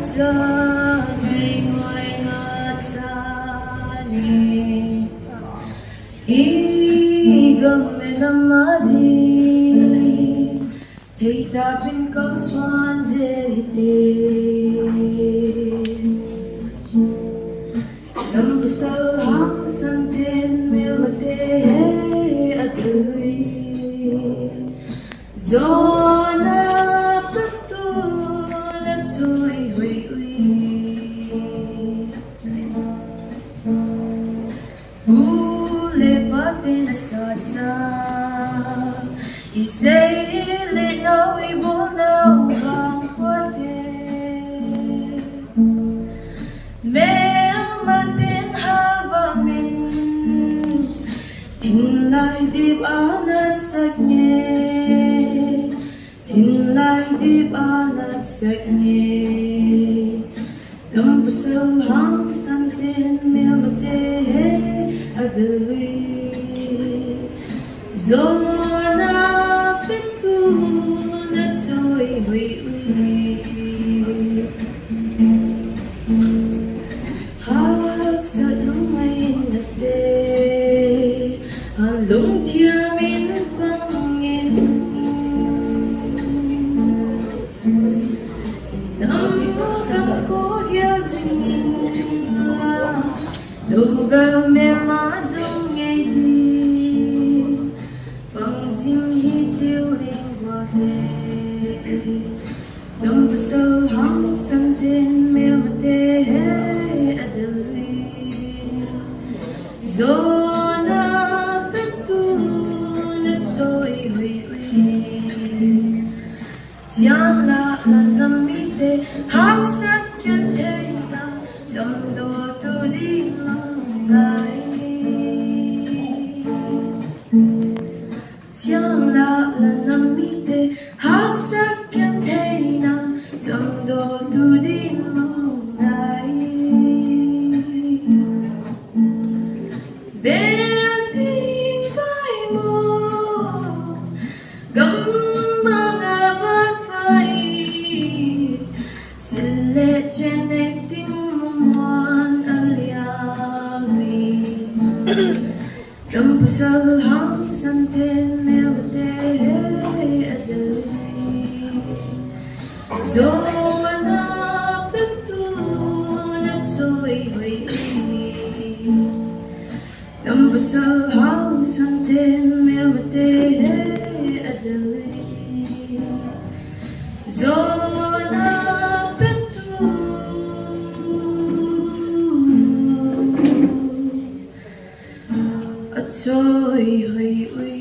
cha ngày ngoài ngã cha ni I gamle namadi thấy ta bên câu xoan dễ tê dâm sâu hăng sang tên mê mà tê at ơi gió na bắt tu na chui hui hui Ule pate na sa sa Isele na ibo na ukang pate Me matin havamin Tinlay dip anat sakne Tinlay dip anat sakne Dampasal hang santin milate Adali Zona pitu na choy hui hui Hak sa lumay na te Halong tiyamin pangin Namukam ko ya zingin Lugar me mazong ngay di Pang zim hitiw lingwa te Dampasal hang santin me mate adali Zona petu na choy hui hui Tiyan la lamite hak sakyan te na Jamdo tu di Gamngai Tiang la namite hak sakyan te na Jamdo tu di Gamngai Beting vai mo Gamnga Vaiphei Sile connecting mon aliawi Dampasal hang santin milate adali Zona pitu na choy hui Dampasal hang santin milate adali Zona pitu at choy hui hui